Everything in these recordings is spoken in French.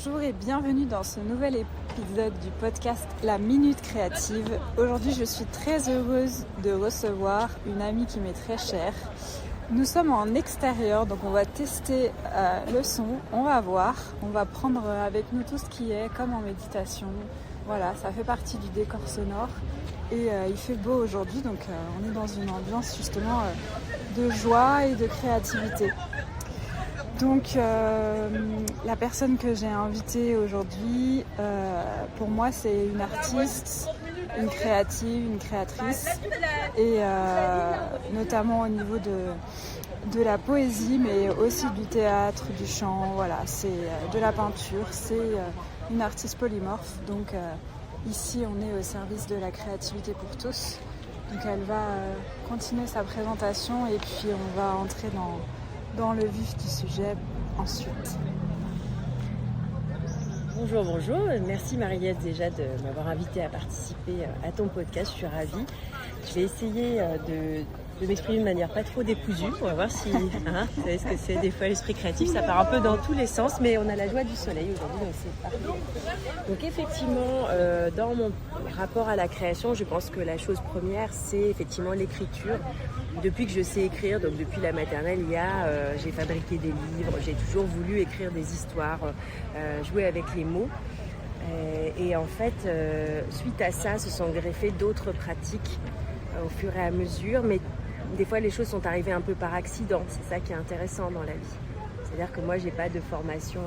Bonjour et bienvenue dans ce nouvel épisode du podcast La Minute Créative. Aujourd'hui, je suis très heureuse de recevoir une amie qui m'est très chère. Nous sommes en extérieur, donc on va tester le son, on va voir, on va prendre avec nous tout ce qui est comme en méditation. Voilà, ça fait partie du décor sonore et il fait beau aujourd'hui, donc on est dans une ambiance justement de joie et de créativité. Donc la personne que j'ai invitée aujourd'hui, pour moi c'est une artiste, une créative, une créatrice et notamment au niveau de la poésie mais aussi du théâtre, du chant, voilà, c'est de la peinture, c'est une artiste polymorphe. Donc ici on est au service de la créativité pour tous. Donc elle va continuer sa présentation et puis on va entrer dans le vif du sujet ensuite. Bonjour, merci Marie-Ève déjà de m'avoir invitée à participer à ton podcast, je suis ravie. Je vais essayer de m'exprimer de manière pas trop décousue, on va voir si, vous savez ce que c'est, des fois l'esprit créatif ça part un peu dans tous les sens, mais on a la joie du soleil aujourd'hui, donc c'est parfait. Donc effectivement, dans mon rapport à la création, je pense que la chose première c'est effectivement l'écriture. Depuis que je sais écrire, donc depuis la maternelle, j'ai fabriqué des livres, j'ai toujours voulu écrire des histoires, jouer avec les mots. Et en fait, suite à ça, se sont greffées d'autres pratiques au fur et à mesure, mais des fois les choses sont arrivées un peu par accident, c'est ça qui est intéressant dans la vie. C'est-à-dire que moi, j'ai pas de formation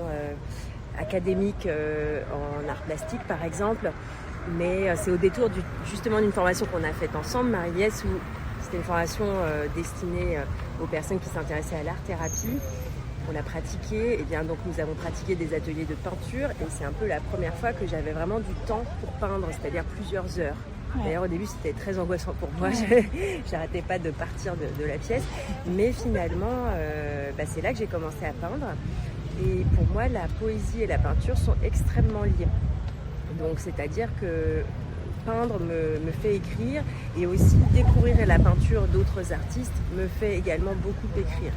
académique en art plastique, par exemple, mais c'est au détour justement d'une formation qu'on a faite ensemble, Marie-Ève, où c'était une formation destinée aux personnes qui s'intéressaient à l'art-thérapie. On l'a pratiqué, et bien donc nous avons pratiqué des ateliers de peinture et c'est un peu la première fois que j'avais vraiment du temps pour peindre, c'est-à-dire plusieurs heures. Ouais. D'ailleurs au début c'était très angoissant pour moi, j'arrêtais pas de partir de la pièce, mais finalement c'est là que j'ai commencé à peindre et pour moi la poésie et la peinture sont extrêmement liées. Donc c'est-à-dire que peindre me fait écrire et aussi découvrir la peinture d'autres artistes me fait également beaucoup écrire.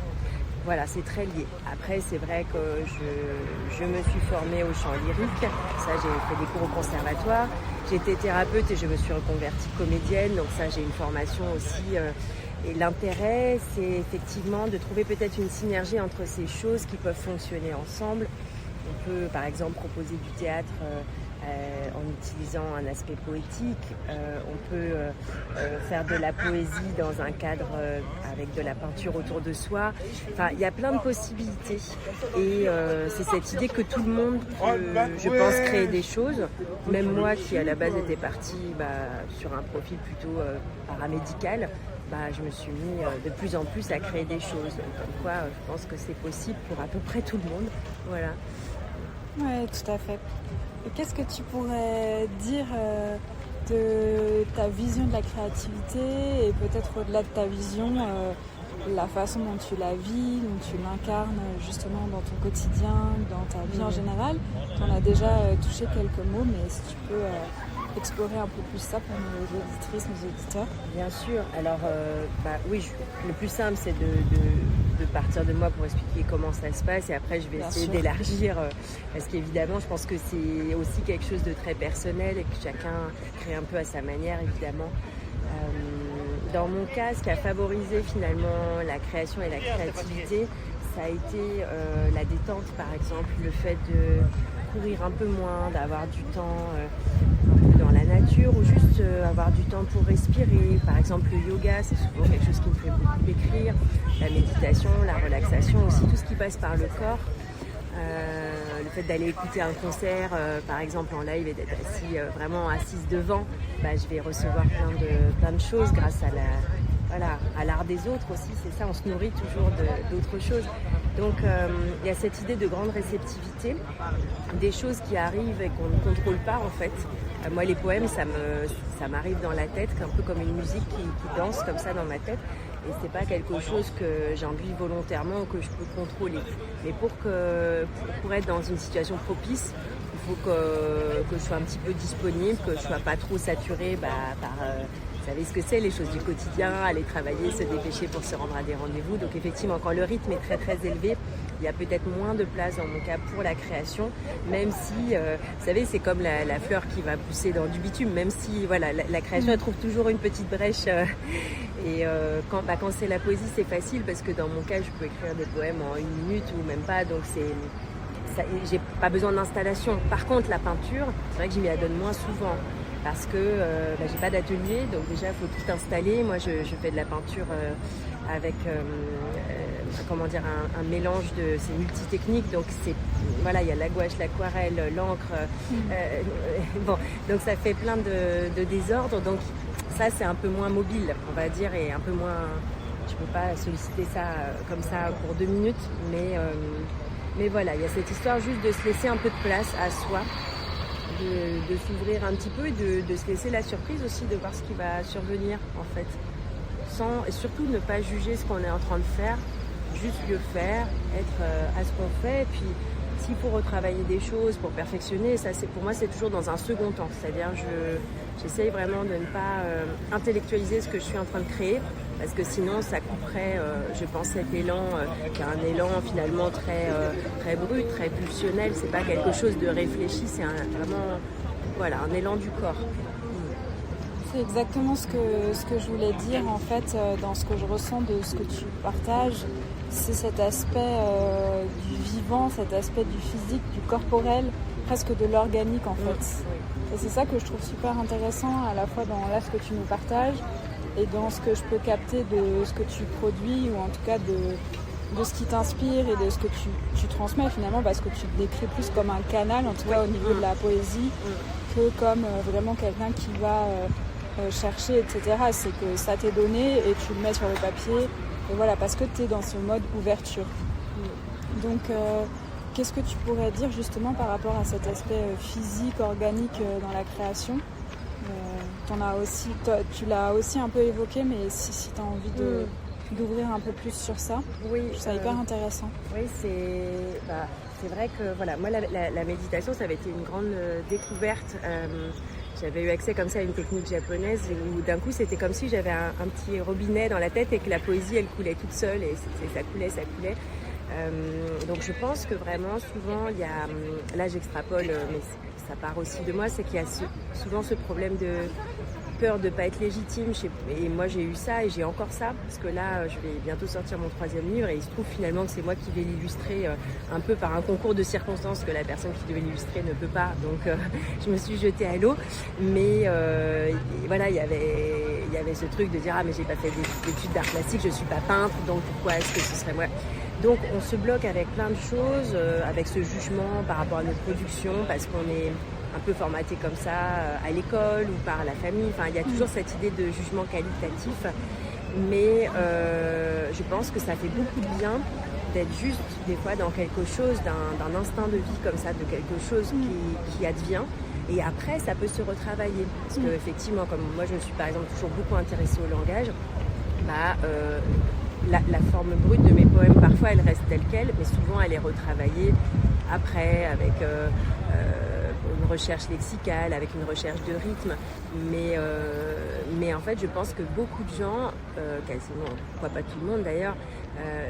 Voilà, c'est très lié. Après, c'est vrai que je me suis formée au chant lyrique. Ça, j'ai fait des cours au conservatoire. J'étais thérapeute et je me suis reconvertie comédienne. Donc ça, j'ai une formation aussi. Et l'intérêt, c'est effectivement de trouver peut-être une synergie entre ces choses qui peuvent fonctionner ensemble. On peut, par exemple, proposer du théâtre en utilisant un aspect poétique. On peut faire de la poésie dans un cadre avec de la peinture autour de soi. Enfin, il y a plein de possibilités. Et c'est cette idée que tout le monde peut, je pense, créer des choses. Même moi qui, à la base, était partie sur un profil plutôt paramédical, je me suis mis de plus en plus à créer des choses. Donc, comme quoi, je pense que c'est possible pour à peu près tout le monde. Voilà. Oui, tout à fait. Et qu'est-ce que tu pourrais dire de ta vision de la créativité et peut-être au-delà de ta vision, la façon dont tu la vis, dont tu l'incarnes justement dans ton quotidien, dans ta vie en général? Tu en as déjà touché quelques mots, mais si tu peux explorer un peu plus ça pour nos auditrices, nos auditeurs. Bien sûr. Alors, oui, le plus simple, c'est de partir de moi pour expliquer comment ça se passe et après, je vais essayer d'élargir parce qu'évidemment, je pense que c'est aussi quelque chose de très personnel et que chacun crée un peu à sa manière, évidemment. Dans mon cas, ce qui a favorisé finalement la création et la créativité, ça a été la détente, par exemple, le fait de courir un peu moins, d'avoir du temps dans la nature ou juste avoir du temps pour respirer. Par exemple, le yoga, c'est souvent quelque chose qui me fait beaucoup écrire. La méditation, la relaxation aussi, tout ce qui passe par le corps. Le fait d'aller écouter un concert, par exemple en live, et d'être vraiment assise devant, je vais recevoir plein de choses grâce à l'art des autres aussi. C'est ça, on se nourrit toujours d'autres choses. Donc il y a cette idée de grande réceptivité, des choses qui arrivent et qu'on ne contrôle pas en fait. Moi les poèmes ça m'arrive dans la tête, un peu comme une musique qui danse comme ça dans ma tête. Et c'est pas quelque chose que j'enduis volontairement ou que je peux contrôler. Mais pour être dans une situation propice, il faut que je sois un petit peu disponible, que je sois pas trop saturée par vous savez ce que c'est, les choses du quotidien, aller travailler, se dépêcher pour se rendre à des rendez-vous. Donc effectivement, quand le rythme est très très élevé, il y a peut-être moins de place dans mon cas pour la création, même si, vous savez, c'est comme la fleur qui va pousser dans du bitume, même si voilà, la création elle trouve toujours une petite brèche. Quand c'est la poésie, c'est facile parce que dans mon cas, je peux écrire des poèmes en 1 minute ou même pas, donc j'ai pas besoin d'installation. Par contre, la peinture, c'est vrai que je m'y adonne moins souvent parce que j'ai pas d'atelier, donc déjà il faut tout installer. Moi, je fais de la peinture avec un mélange c'est multitechnique, donc voilà, il y a la gouache, l'aquarelle, l'encre, donc ça fait plein de désordres, donc ça c'est un peu moins mobile, on va dire, et un peu moins, je peux pas solliciter ça comme ça pour 2 minutes, mais voilà, il y a cette histoire juste de se laisser un peu de place à soi, de s'ouvrir un petit peu et de se laisser la surprise aussi de voir ce qui va survenir en fait. Et surtout ne pas juger ce qu'on est en train de faire, juste le faire, être à ce qu'on fait. Et puis s'il faut retravailler des choses pour perfectionner, ça pour moi c'est toujours dans un second temps. C'est-à-dire j'essaye vraiment de ne pas intellectualiser ce que je suis en train de créer, parce que sinon ça couperait, je pense, cet élan, qui est un élan finalement très, très brut, très pulsionnel. C'est pas quelque chose de réfléchi, c'est vraiment un élan du corps. C'est exactement ce que je voulais dire en fait dans ce que je ressens de ce que tu partages. C'est cet aspect du vivant, cet aspect du physique, du corporel, presque de l'organique en fait. Et c'est ça que je trouve super intéressant à la fois dans ce que tu nous partages et dans ce que je peux capter de ce que tu produis, ou en tout cas de ce qui t'inspire et de ce que tu transmets finalement, parce que tu te décris plus comme un canal, en tout cas au niveau de la poésie, que comme vraiment quelqu'un qui va chercher, etc. C'est que ça t'est donné et tu le mets sur le papier, et voilà, parce que tu es dans ce mode ouverture. Donc qu'est-ce que tu pourrais dire justement par rapport à cet aspect physique, organique dans la création? Tu l'as aussi un peu évoqué, mais si tu as envie d'ouvrir un peu plus sur ça, oui, je trouve ça hyper intéressant. Oui, c'est vrai que voilà, moi la méditation, ça avait été une grande découverte. J'avais eu accès comme ça à une technique japonaise où d'un coup c'était comme si j'avais un petit robinet dans la tête et que la poésie elle coulait toute seule, et ça coulait. Donc je pense que vraiment souvent il y a, là j'extrapole, mais ça part aussi de moi, c'est qu'il y a souvent ce problème de peur de ne pas être légitime. Et moi j'ai eu ça et j'ai encore ça, parce que là je vais bientôt sortir mon 3e livre et il se trouve finalement que c'est moi qui vais l'illustrer un peu par un concours de circonstances que la personne qui devait l'illustrer ne peut pas, donc je me suis jetée à l'eau. Mais voilà, il y avait ce truc de dire mais j'ai pas fait d'études d'art plastique, je suis pas peintre, donc pourquoi est-ce que ce serait moi? Donc on se bloque avec plein de choses, avec ce jugement par rapport à notre production, parce qu'on est un peu formaté comme ça à l'école ou par la famille. Enfin, il y a toujours cette idée de jugement qualitatif. Mais je pense que ça fait beaucoup de bien d'être juste des fois dans quelque chose, d'un instinct de vie comme ça, de quelque chose qui advient. Et après, ça peut se retravailler. Parce que effectivement, comme moi je me suis par exemple toujours beaucoup intéressée au langage, la forme brute de mes poèmes, parfois elle reste telle quelle, mais souvent elle est retravaillée après avec une recherche lexicale, avec une recherche de rythme. Mais en fait, je pense que beaucoup de gens, quasiment, pourquoi pas tout le monde d'ailleurs,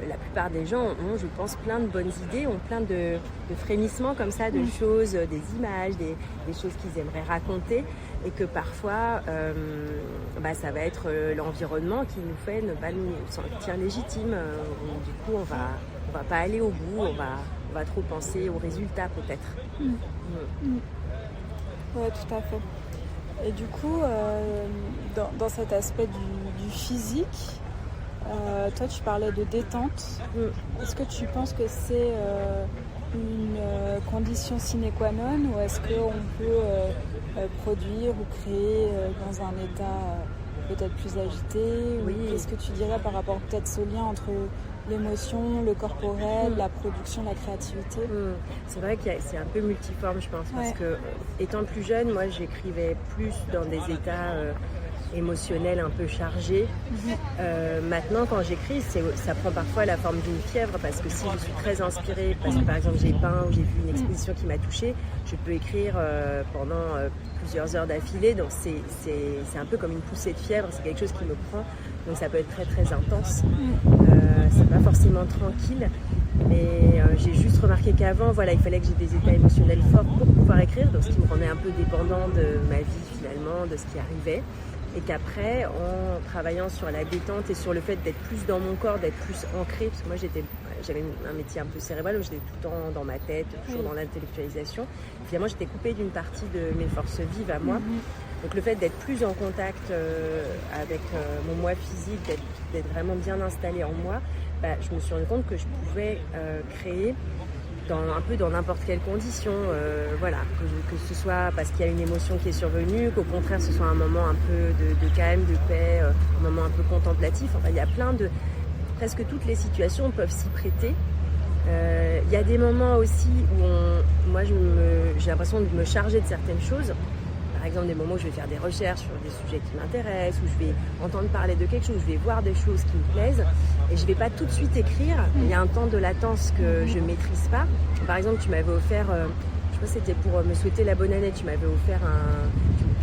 la plupart des gens ont, je pense, plein de bonnes idées, ont plein de frémissements comme ça, de choses, des images, des choses qu'ils aimeraient raconter, et que parfois, ça va être l'environnement qui nous fait ne pas nous sentir légitimes. Du coup, on va pas aller au bout, on va trop penser au résultat peut-être. Ouais, tout à fait. Et du coup, dans cet aspect du physique, toi tu parlais de détente. Est-ce que tu penses que c'est une condition sine qua non, ou est-ce qu'on peut produire ou créer dans un état peut-être plus agité? Oui. Qu'est-ce que tu dirais par rapport peut-être ce lien entre l'émotion, le corporel, la production, la créativité? C'est vrai que c'est un peu multiforme, je pense, parce que étant plus jeune, moi j'écrivais plus dans des états émotionnelle un peu chargée. Maintenant, quand j'écris, ça prend parfois la forme d'une fièvre parce que si je suis très inspirée, parce que par exemple j'ai peint ou j'ai vu une exposition qui m'a touchée, je peux écrire pendant plusieurs heures d'affilée. Donc c'est un peu comme une poussée de fièvre, c'est quelque chose qui me prend. Donc ça peut être très très intense. C'est pas forcément tranquille. Mais j'ai juste remarqué qu'avant, il fallait que j'ai des états émotionnels forts pour pouvoir écrire, donc ce qui me rendait un peu dépendant de ma vie finalement, de ce qui arrivait. Et qu'après, en travaillant sur la détente et sur le fait d'être plus dans mon corps, d'être plus ancrée, parce que moi j'avais un métier un peu cérébral où j'étais tout le temps dans ma tête, toujours dans l'intellectualisation. Finalement, j'étais coupée d'une partie de mes forces vives à moi. Donc le fait d'être plus en contact avec mon moi physique, d'être vraiment bien installée en moi, je me suis rendu compte que je pouvais créer un peu dans n'importe quelle condition, que ce soit parce qu'il y a une émotion qui est survenue, qu'au contraire ce soit un moment un peu de calme, de paix, un moment un peu contemplatif. Enfin, il y a presque toutes les situations peuvent s'y prêter. Il y a des moments aussi où moi j'ai l'impression de me charger de certaines choses. Par exemple, des moments où je vais faire des recherches sur des sujets qui m'intéressent, où je vais entendre parler de quelque chose, je vais voir des choses qui me plaisent et je ne vais pas tout de suite écrire. Il y a un temps de latence que je ne maîtrise pas. Par exemple, tu m'avais offert, je crois que c'était pour me souhaiter la bonne année, tu m'avais offert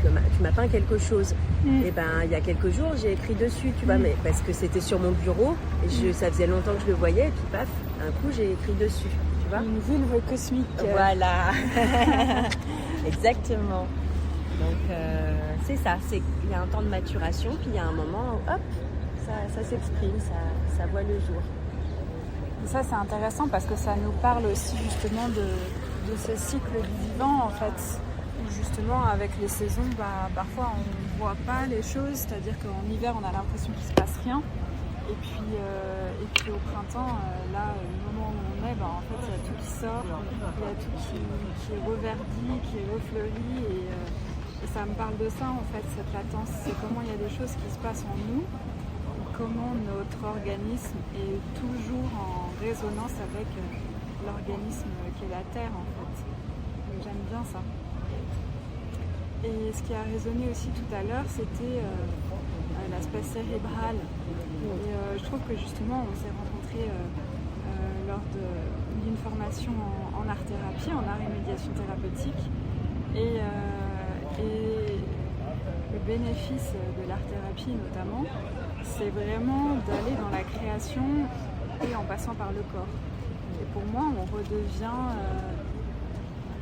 tu m'as peint quelque chose. Et il y a quelques jours, j'ai écrit dessus, tu vois, mais parce que c'était sur mon bureau et ça faisait longtemps que je le voyais et puis paf, un coup j'ai écrit dessus. Tu vois, une vulve cosmique. Voilà. Exactement. Donc c'est ça, il y a un temps de maturation, puis il y a un moment où hop, ça s'exprime, ça voit le jour. Et ça c'est intéressant parce que ça nous parle aussi justement de ce cycle du vivant en fait. Où justement avec les saisons, parfois on ne voit pas les choses, c'est-à-dire qu'en hiver on a l'impression qu'il ne se passe rien. Et puis au printemps, le moment où on est, en fait il y a tout qui sort, il y a tout qui est reverdi, qui est refleuri et ça me parle de ça en fait, cette latence, c'est comment il y a des choses qui se passent en nous, comment notre organisme est toujours en résonance avec l'organisme qui est la Terre en fait. Donc, j'aime bien ça. Et ce qui a résonné aussi tout à l'heure, c'était l'aspect cérébral. Et je trouve que justement on s'est rencontrés lors d'une formation en art-thérapie, en art et médiation thérapeutique. Et le bénéfice de l'art-thérapie notamment, c'est vraiment d'aller dans la création et en passant par le corps. Et pour moi, on redevient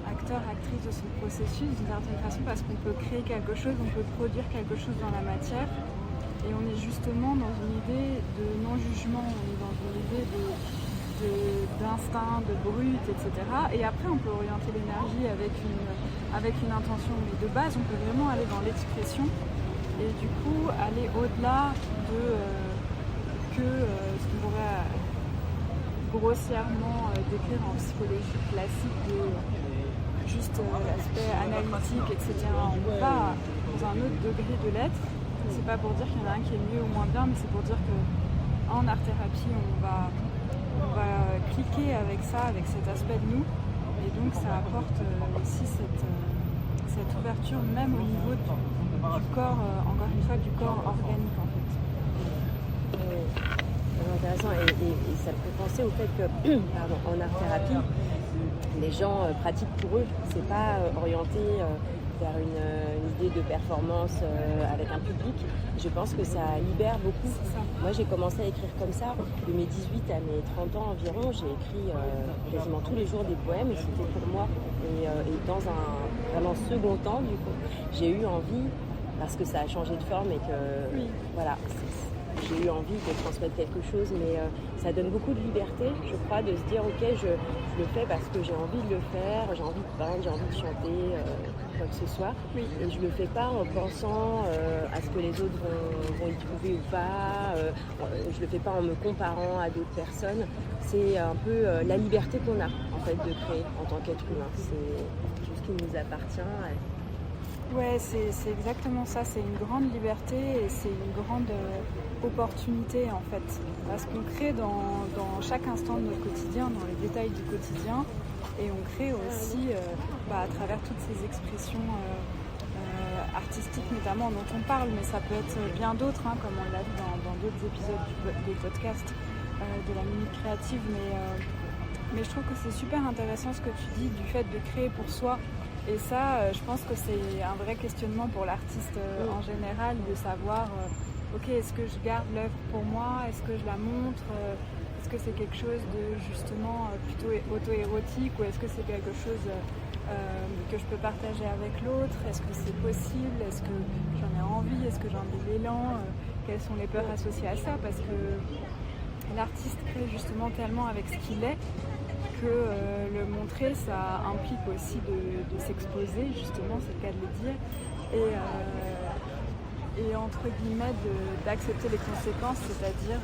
acteur, actrice de son processus d'une certaine façon parce qu'on peut créer quelque chose, on peut produire quelque chose dans la matière et on est justement dans une idée de non-jugement, on est dans une idée d'instinct, de brut, etc. Et après, on peut orienter l'énergie avec une intention. Mais de base, on peut vraiment aller dans l'expression et du coup, aller au-delà de ce qu'on pourrait grossièrement décrire en psychologie classique de juste l'aspect analytique, etc. On va dans un autre degré de l'être. C'est pas pour dire qu'il y en a un qui est mieux ou moins bien, mais c'est pour dire qu'en art-thérapie, on va cliquer avec ça, avec cet aspect de nous, et donc ça apporte aussi cette ouverture même au niveau du corps, encore une fois du corps organique en fait. C'est intéressant et ça me fait penser au fait que en art-thérapie, les gens pratiquent pour eux, c'est pas orienté vers une idée de performance avec un public. Je pense que ça libère beaucoup. Moi, j'ai commencé à écrire comme ça. De mes 18 à mes 30 ans environ, j'ai écrit quasiment tous les jours des poèmes et c'était pour moi. Et dans un vraiment second temps, du coup, j'ai eu envie, parce que ça a changé de forme et que j'ai eu envie de transmettre quelque chose, mais ça donne beaucoup de liberté, je crois, de se dire ok, je le fais parce que j'ai envie de le faire, j'ai envie de peindre, j'ai envie de chanter, quoi que ce soit. Oui. Et je le fais pas en pensant à ce que les autres vont y trouver ou pas. Je le fais pas en me comparant à d'autres personnes. C'est un peu la liberté qu'on a en fait de créer en tant qu'être humain. C'est tout ce qui nous appartient. Ouais, c'est exactement ça, c'est une grande liberté et c'est une grande opportunité en fait. Parce qu'on crée dans chaque instant de notre quotidien, dans les détails du quotidien, et on crée aussi à travers toutes ces expressions artistique notamment dont on parle, mais ça peut être bien d'autres, hein, comme on l'a vu dans d'autres épisodes des podcasts de la minute créative, mais je trouve que c'est super intéressant ce que tu dis du fait de créer pour soi. Et ça, je pense que c'est un vrai questionnement pour l'artiste en général, de savoir ok, est-ce que je garde l'œuvre pour moi, est-ce que je la montre, est-ce que c'est quelque chose de justement plutôt auto-érotique, ou est-ce que c'est quelque chose que je peux partager avec l'autre, est-ce que c'est possible, est-ce que j'en ai envie, est-ce que j'en ai l'élan, quelles sont les peurs associées à ça, parce que l'artiste crée justement tellement avec ce qu'il est que le montrer, ça implique aussi de s'exposer, justement, c'est le cas de le dire, et entre guillemets d'accepter les conséquences, c'est-à-dire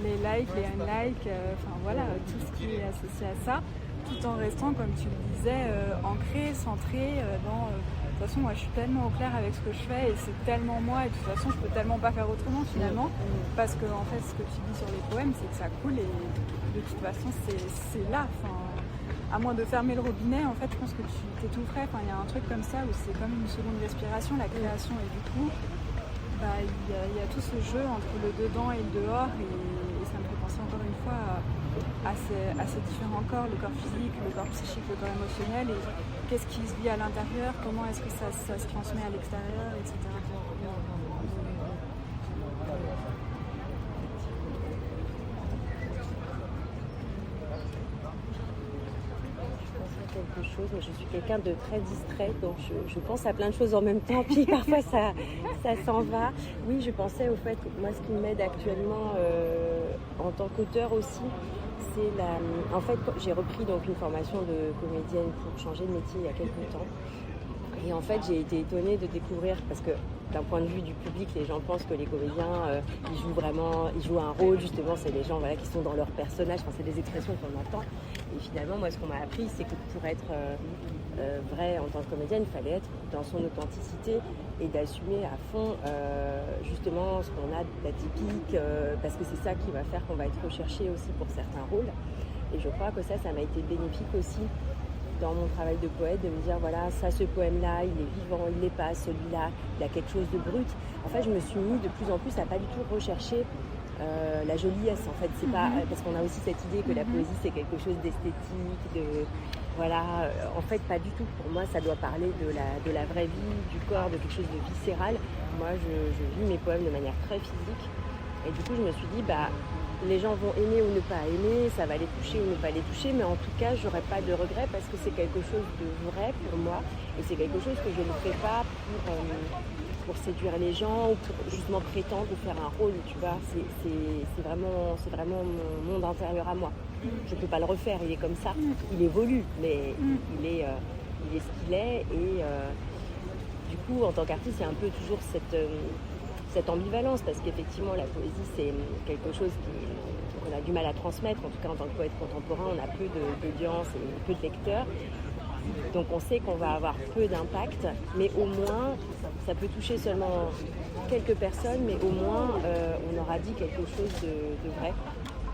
les likes, les unlikes, enfin voilà, tout ce qui est associé à ça, tout en restant, comme tu le disais, ancré, centré dans... de toute façon, moi je suis tellement au clair avec ce que je fais et c'est tellement moi, et de toute façon je peux tellement pas faire autrement finalement, parce que en fait ce que tu dis sur les poèmes, c'est que ça coule et de toute façon c'est là. À moins de fermer le robinet, en fait je pense que tu t'étoufferais. Il y a un truc comme ça où c'est comme une seconde respiration, la création, et du coup il y a tout ce jeu entre le dedans et le dehors, et ça me fait penser encore une fois à ces différents corps, le corps physique, le corps psychique, le corps émotionnel, et qu'est-ce qui se vit à l'intérieur, comment est-ce que ça se transmet à l'extérieur, etc. Quelque chose, mais je suis quelqu'un de très distrait, donc je pense à plein de choses en même temps, puis parfois ça s'en va. Oui, je pensais au fait que moi ce qui m'aide actuellement en tant qu'auteur aussi, c'est en fait j'ai repris donc une formation de comédienne pour changer de métier il y a quelques temps, et en fait j'ai été étonnée de découvrir, parce que d'un point de vue du public, les gens pensent que les comédiens ils jouent un rôle, justement c'est les gens qui sont dans leur personnage, c'est des expressions qu'on entend. Et finalement, moi, ce qu'on m'a appris, c'est que pour être vrai en tant que comédienne, il fallait être dans son authenticité et d'assumer à fond justement ce qu'on a d'atypique, parce que c'est ça qui va faire qu'on va être recherché aussi pour certains rôles. Et je crois que ça m'a été bénéfique aussi dans mon travail de poète, de me dire voilà, ça, ce poème-là, il est vivant, il n'est pas, celui-là, il a quelque chose de brut. En fait, je me suis mis de plus en plus à pas du tout rechercher la joliesse, en fait, c'est pas parce qu'on a aussi cette idée que la poésie c'est quelque chose d'esthétique, en fait pas du tout. Pour moi, ça doit parler de la vraie vie, du corps, de quelque chose de viscéral. Moi, je vis mes poèmes de manière très physique, et du coup, je me suis dit les gens vont aimer ou ne pas aimer, ça va les toucher ou ne pas les toucher, mais en tout cas, j'aurai pas de regret parce que c'est quelque chose de vrai pour moi, et c'est quelque chose que je ne fais pas pour séduire les gens ou pour justement prétendre ou faire un rôle, tu vois. C'est vraiment mon monde intérieur à moi. Je peux pas le refaire, il est comme ça, il évolue, mais il est ce qu'il est, et du coup, en tant qu'artiste, il y a un peu toujours cette ambivalence, parce qu'effectivement, la poésie, c'est quelque chose qu'on a du mal à transmettre. En tout cas, en tant que poète contemporain, on a peu d'audience et peu de lecteurs. Donc on sait qu'on va avoir peu d'impact, mais au moins, ça peut toucher seulement quelques personnes, mais au moins, on aura dit quelque chose de vrai.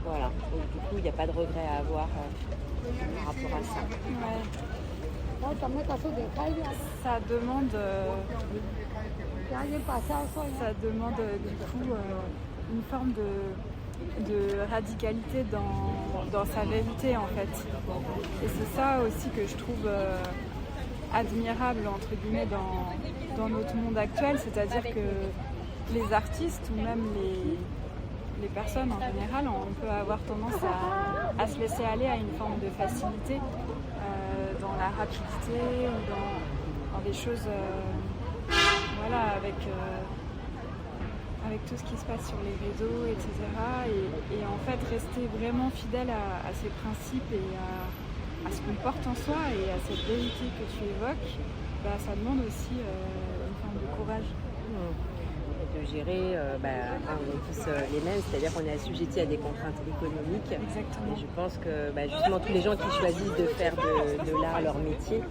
Voilà. Donc du coup, il n'y a pas de regret à avoir par rapport à ça. Ouais. Ça demande du coup une forme de radicalité dans sa vérité, en fait. Et c'est ça aussi que je trouve admirable, entre guillemets, dans notre monde actuel, c'est-à-dire que les artistes ou même les personnes en général, on peut avoir tendance à se laisser aller à une forme de facilité dans la rapidité ou dans des choses avec tout ce qui se passe sur les réseaux, etc. Et en fait, rester vraiment fidèle à ces principes et à ce qu'on porte en soi et à cette vérité que tu évoques, ça demande aussi une forme de courage. De gérer, on est tous les mêmes, c'est-à-dire qu'on est assujettis à des contraintes économiques. Exactement. Et je pense que justement tous les gens qui choisissent de faire de l'art leur métier,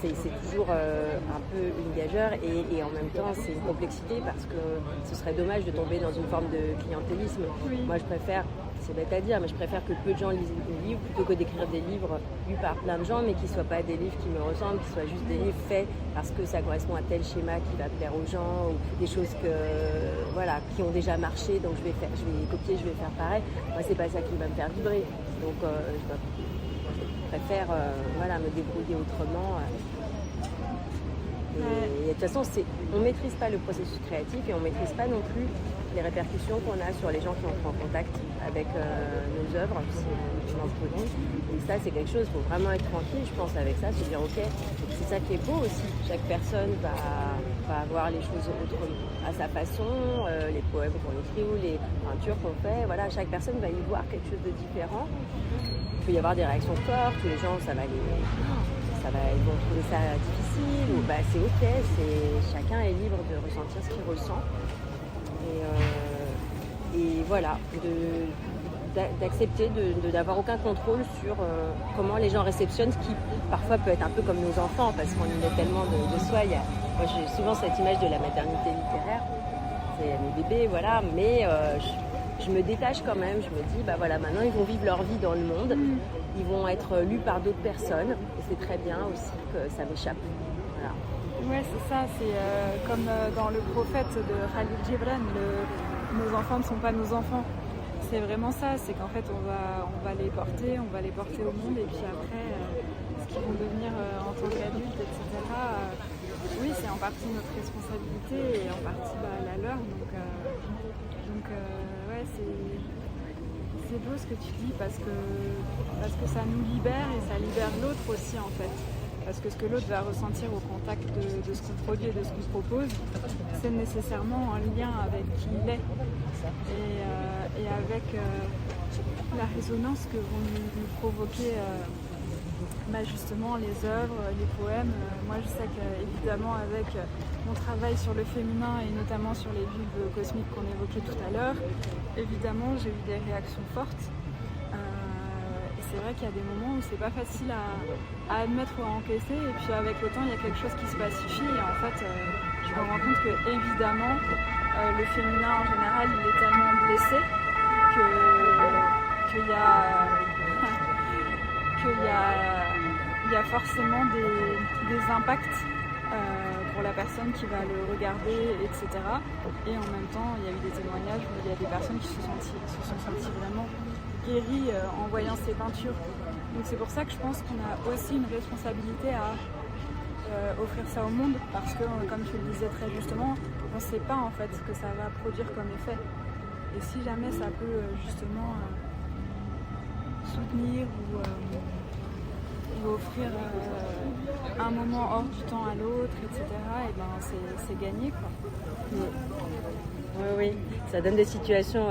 c'est toujours un peu une gageure, et en même temps c'est une complexité, parce que ce serait dommage de tomber dans une forme de clientélisme. Oui. Moi je préfère, c'est bête à dire, mais je préfère que peu de gens lisent des livres plutôt que d'écrire des livres lus par plein de gens, mais qui ne soient pas des livres qui me ressemblent, qui soient juste des livres faits parce que ça correspond à tel schéma qui va plaire aux gens, ou des choses qui ont déjà marché, donc je vais copier, je vais faire pareil. Moi, c'est pas ça qui va me faire vibrer. Donc, je préfère me débrouiller autrement. Et de toute façon, on ne maîtrise pas le processus créatif et on ne maîtrise pas non plus les répercussions qu'on a sur les gens qui entrent en contact avec nos œuvres, si on en produit. Et ça, c'est quelque chose, il faut vraiment être tranquille, je pense, avec ça, se dire, ok, c'est ça qui est beau aussi. Chaque personne va voir les choses à sa façon, les poèmes qu'on écrit ou les peintures qu'on fait. Voilà, chaque personne va y voir quelque chose de différent. Il peut y avoir des réactions fortes, les gens, ils vont trouver ça difficile, ou c'est ok, chacun est libre de ressentir ce qu'il ressent. Et voilà, d'accepter d'avoir aucun contrôle sur comment les gens réceptionnent, ce qui parfois peut être un peu comme nos enfants, parce qu'on y met tellement de soi. Moi, j'ai souvent cette image de la maternité littéraire, c'est mes bébés, voilà, mais je me détache quand même, je me dis, maintenant ils vont vivre leur vie dans le monde, ils vont être lus par d'autres personnes, et c'est très bien aussi que ça m'échappe. Voilà. Ouais, c'est ça, c'est comme dans Le Prophète de Khalil Gibran, nos enfants ne sont pas nos enfants. C'est vraiment ça, c'est qu'en fait on va les porter au monde, et puis après, ce qu'ils vont devenir en tant qu'adultes, etc. Oui, c'est en partie notre responsabilité et en partie la leur. Donc c'est beau ce que tu dis parce que ça nous libère et ça libère l'autre aussi en fait. Parce que ce que l'autre va ressentir au contact de ce qu'on produit et de ce qu'on propose, c'est nécessairement en lien avec qui il est et avec la résonance que vont nous provoquer justement les œuvres, les poèmes. Moi je sais qu'évidemment avec mon travail sur le féminin et notamment sur les bulbes cosmiques qu'on évoquait tout à l'heure, évidemment j'ai eu des réactions fortes. C'est vrai qu'il y a des moments où c'est pas facile à admettre ou à encaisser, et puis avec le temps il y a quelque chose qui se pacifie, et en fait je me rends compte que évidemment le féminin en général il est tellement blessé qu'il y a forcément des impacts pour la personne qui va le regarder, etc. Et en même temps il y a eu des témoignages où il y a des personnes qui se sont senties vraiment guérie en voyant ces peintures. Donc c'est pour ça que je pense qu'on a aussi une responsabilité à offrir ça au monde, parce que comme tu le disais très justement, on ne sait pas en fait ce que ça va produire comme effet. Et si jamais ça peut justement soutenir ou offrir un moment hors du temps à l'autre, etc., et c'est gagné quoi. Oui, ça donne des situations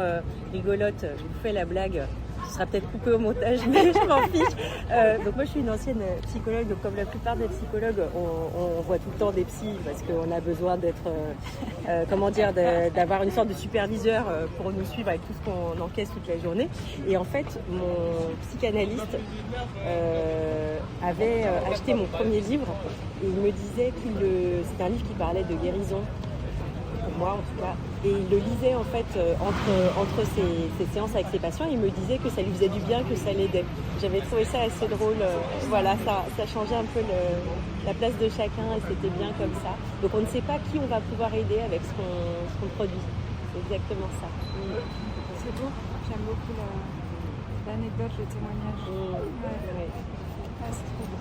rigolotes. Je vous fais la blague, ce sera peut-être coupé au montage, mais je m'en fiche. Donc moi je suis une ancienne psychologue, donc comme la plupart des psychologues, on voit tout le temps des psys parce qu'on a besoin d'être, d'avoir une sorte de superviseur pour nous suivre avec tout ce qu'on encaisse toute la journée. Et en fait, mon psychanalyste avait acheté mon premier livre et il me disait c'était un livre qui parlait de guérison. Pour moi en tout cas, et il le lisait en fait entre ses séances avec ses patients, il me disait que ça lui faisait du bien, que ça l'aidait. J'avais trouvé ça assez drôle, ça changeait un peu la place de chacun et c'était bien comme ça. Donc on ne sait pas qui on va pouvoir aider avec ce qu'on produit, c'est exactement ça. C'est beau, j'aime beaucoup l'anecdote, le témoignage. Ouais. Ah, c'est trop beau.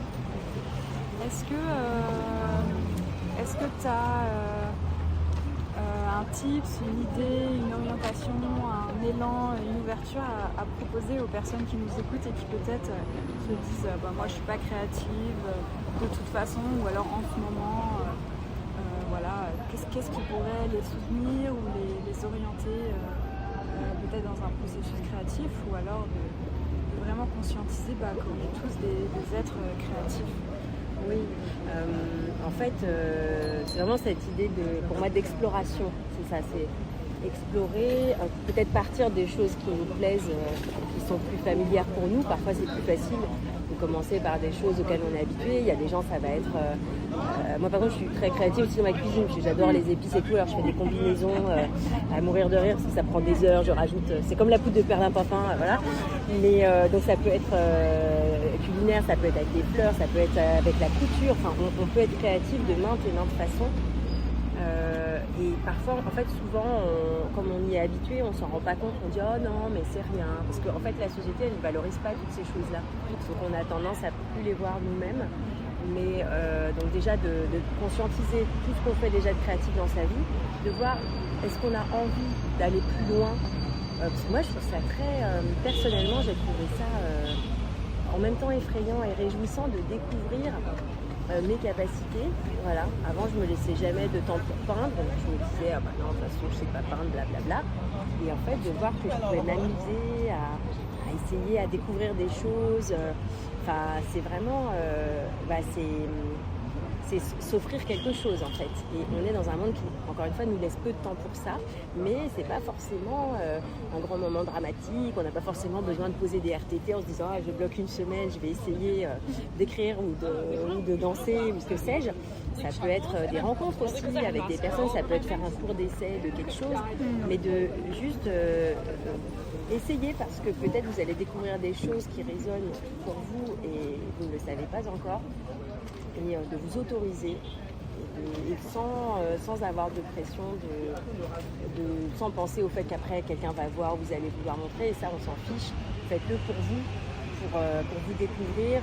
Est-ce que tu as un tips, une idée, une orientation, un élan, une ouverture à proposer aux personnes qui nous écoutent et qui peut-être se disent moi je suis pas créative de toute façon, ou alors en ce moment qu'est-ce qui pourrait les soutenir ou les orienter peut-être dans un processus créatif, ou alors de vraiment conscientiser qu'on est tous des êtres créatifs. Oui, en fait, c'est vraiment cette idée pour moi d'exploration. C'est ça, c'est explorer, peut-être partir des choses qui nous plaisent, qui sont plus familières pour nous. Parfois, c'est plus facile. Donc, commencer par des choses auxquelles on est habitué. Il y a des gens, ça va être... moi, par contre, je suis très créative aussi dans ma cuisine, parce que j'adore les épices et tout. Alors, je fais des combinaisons à mourir de rire, parce que ça prend des heures. Je rajoute... c'est comme la poudre de perlimpinpin, voilà. Mais donc, ça peut être culinaire, ça peut être avec des fleurs, ça peut être avec la couture. Enfin, on peut être créatif de maintes et maintes façons. Et parfois, en fait, souvent, comme on y est habitué, on s'en rend pas compte. On dit oh non, mais c'est rien, parce qu'en fait, la société, elle ne valorise pas toutes ces choses-là. Donc, on a tendance à plus les voir nous-mêmes. Mais donc déjà de conscientiser tout ce qu'on fait déjà de créatif dans sa vie, de voir est-ce qu'on a envie d'aller plus loin. Parce que moi, je trouve ça très personnellement, j'ai trouvé ça en même temps effrayant et réjouissant de découvrir mes capacités. Voilà. Avant, je me laissais jamais de temps pour peindre, donc je me disais ah bah non, de toute façon je sais pas peindre, blablabla. Et en fait, de voir que je pouvais m'amuser à essayer à découvrir des choses. Enfin, c'est vraiment, c'est s'offrir quelque chose en fait. Et on est dans un monde qui, encore une fois, nous laisse peu de temps pour ça, mais c'est pas forcément un grand moment dramatique. On n'a pas forcément besoin de poser des RTT en se disant je bloque une semaine, je vais essayer d'écrire ou de danser ou ce que sais-je. Ça peut être des rencontres aussi avec des personnes, ça peut être faire un cours d'essai de quelque chose, mais de juste essayer, parce que peut-être vous allez découvrir des choses qui résonnent pour vous et vous ne le savez pas encore, et de vous autoriser et sans avoir de pression, sans penser au fait qu'après quelqu'un va voir, vous allez vouloir montrer, et ça on s'en fiche. Faites-le pour vous, pour vous découvrir,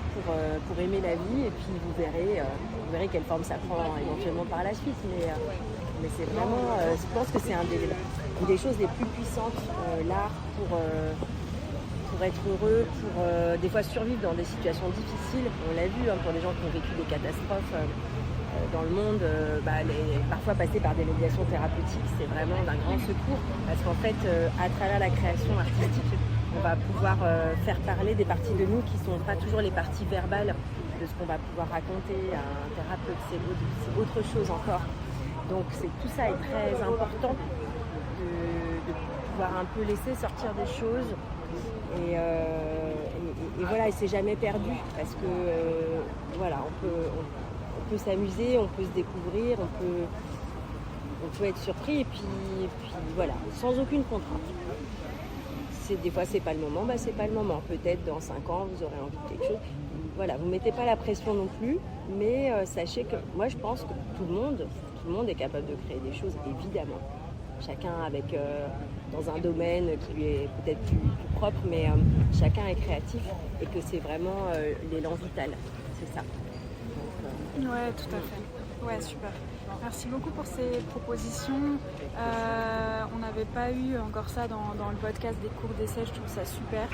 pour aimer la vie, et puis vous verrez quelle forme ça prend éventuellement par la suite. Mais c'est vraiment, je pense que c'est une des choses les plus puissantes, l'art, pour être heureux, pour des fois survivre dans des situations difficiles. On l'a vu pour les gens qui ont vécu des catastrophes dans le monde, parfois passer par des médiations thérapeutiques, c'est vraiment d'un grand secours, parce qu'en fait, à travers la création artistique, on va pouvoir faire parler des parties de nous qui ne sont pas toujours les parties verbales de ce qu'on va pouvoir raconter à un thérapeute. C'est autre chose encore. Donc tout ça est très important de pouvoir un peu laisser sortir des choses et voilà, et c'est jamais perdu, parce que voilà, on peut s'amuser, on peut se découvrir, on peut être surpris, et puis voilà, sans aucune contrainte. Des fois c'est pas le moment, c'est pas le moment. Peut-être dans 5 ans vous aurez envie de quelque chose. Voilà, vous mettez pas la pression non plus, mais sachez que moi je pense que tout le monde est capable de créer des choses, évidemment. Chacun dans un domaine qui lui est peut-être plus propre, mais chacun est créatif, et que c'est vraiment l'élan vital, c'est ça. Donc, ouais, tout à fait. Ouais, super. Merci beaucoup pour ces propositions. On n'avait pas eu encore ça dans le podcast des cours d'essai, je trouve ça super.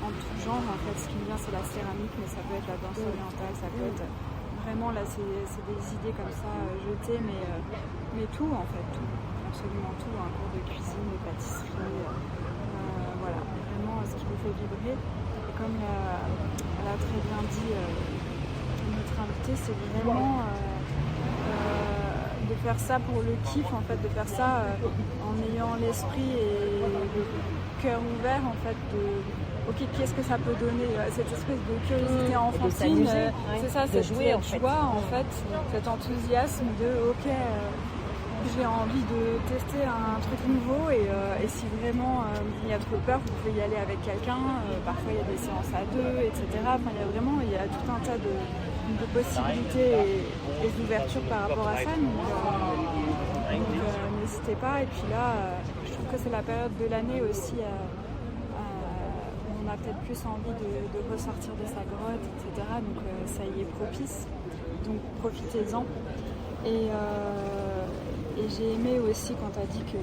En tout genre, en fait, ce qui me vient, c'est la céramique, mais ça peut être la danse orientale, ça peut être vraiment, là, c'est des idées comme ça jetées, mais tout, en fait, tout, absolument tout, un cours de cuisine, de pâtisserie, voilà, vraiment ce qui vous fait vibrer. Et comme elle a très bien dit notre invitée, c'est vraiment de faire ça pour le kiff, en fait, de faire ça en ayant l'esprit et le cœur ouvert, en fait, ok, qu'est-ce que ça peut donner, cette espèce de curiosité enfantine, c'est ça, cette joie en fait, cet enthousiasme de ok, j'ai envie de tester un truc nouveau, et si vraiment il y a trop peur, vous pouvez y aller avec quelqu'un, parfois il y a des séances à 2, etc. Enfin, il y a tout un tas de possibilités et d'ouverture par rapport à ça, donc n'hésitez pas. Et puis là, je trouve que c'est la période de l'année aussi où on a peut-être plus envie de ressortir de sa grotte, etc. Donc ça y est propice, donc profitez-en. Et j'ai aimé aussi quand tu as dit que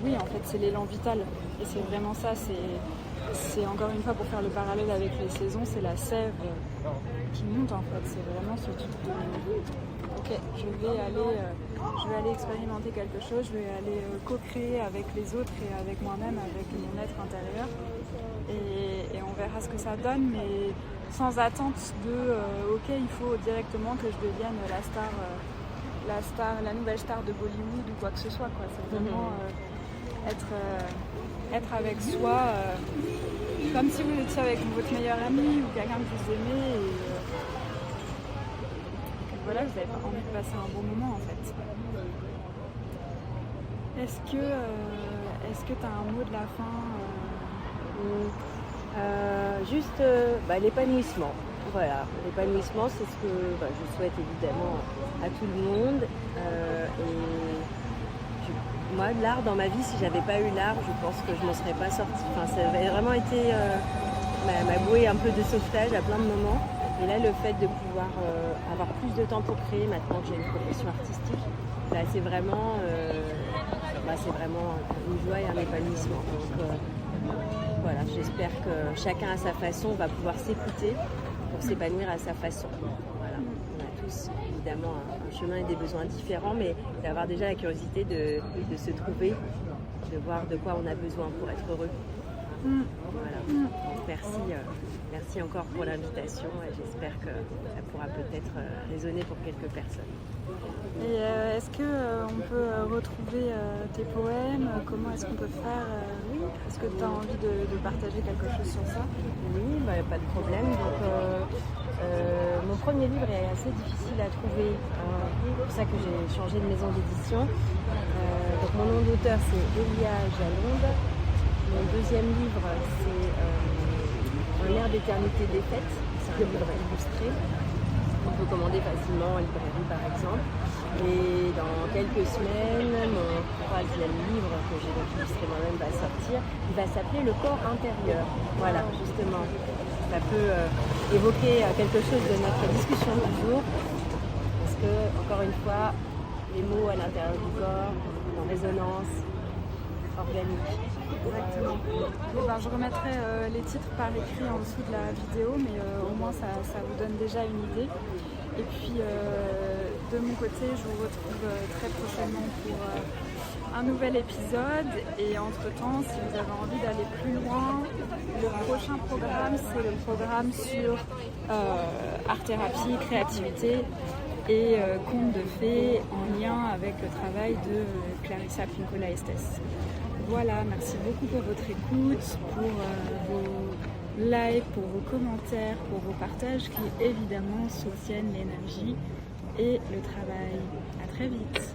oui, en fait c'est l'élan vital, et c'est vraiment ça, c'est encore une fois, pour faire le parallèle avec les saisons, c'est la sève qui monte, en fait, c'est vraiment ce truc de ok, je vais aller expérimenter quelque chose, je vais aller co-créer avec les autres et avec moi-même, avec mon être intérieur, et on verra ce que ça donne, mais sans attente de ok, il faut directement que je devienne la nouvelle star de Bollywood ou quoi que ce soit, quoi. C'est vraiment être avec soi comme si vous étiez avec votre meilleur ami ou quelqu'un que vous aimez et que voilà, vous avez envie de passer un bon moment en fait. Est-ce que tu as un mot de la fin Juste l'épanouissement. Voilà, l'épanouissement, c'est ce que je souhaite évidemment à tout le monde. Moi, l'art dans ma vie, si j'avais pas eu l'art, je pense que je m'en serais pas sortie. Enfin, ça avait vraiment été ma bouée un peu de sauvetage à plein de moments. Et là, le fait de pouvoir avoir plus de temps pour créer, maintenant que j'ai une profession artistique, c'est vraiment une joie et un épanouissement. Donc, voilà, j'espère que chacun à sa façon va pouvoir s'écouter pour s'épanouir à sa façon. Voilà. On a tous évidemment un chemin et des besoins différents, mais d'avoir déjà la curiosité de se trouver, de voir de quoi on a besoin pour être heureux. Voilà. Donc, merci encore pour l'invitation et j'espère que ça pourra peut-être résonner pour quelques personnes. Et est-ce qu'on peut retrouver tes poèmes? Comment est-ce qu'on peut faire? Est-ce que tu as envie de partager quelque chose sur ça? Oui, pas de problème. Donc, mon premier livre est assez difficile à trouver. C'est pour ça que j'ai changé de maison d'édition. Donc, mon nom d'auteur, c'est Elia Jalonde. Mon deuxième livre, c'est Un air d'éternité défaite. C'est un livre illustré. On peut commander facilement en librairie, par exemple. Et dans quelques semaines, mon troisième livre que j'ai donc illustré moi-même va sortir. Il va s'appeler Le corps intérieur. Voilà, justement. Ça peut évoquer quelque chose de notre discussion du jour. Parce que, encore une fois, les mots à l'intérieur du corps, en résonance, organique. Exactement. Je remettrai les titres par écrit en dessous de la vidéo, mais au moins ça vous donne déjà une idée. Et puis de mon côté, je vous retrouve très prochainement pour un nouvel épisode. Et entre-temps, si vous avez envie d'aller plus loin, le prochain programme, c'est le programme sur art-thérapie, créativité et contes de fées en lien avec le travail de Clarissa Pinkola Estes. Voilà, merci beaucoup pour votre écoute, pour vos likes, pour vos commentaires, pour vos partages qui évidemment soutiennent l'énergie et le travail. À très vite.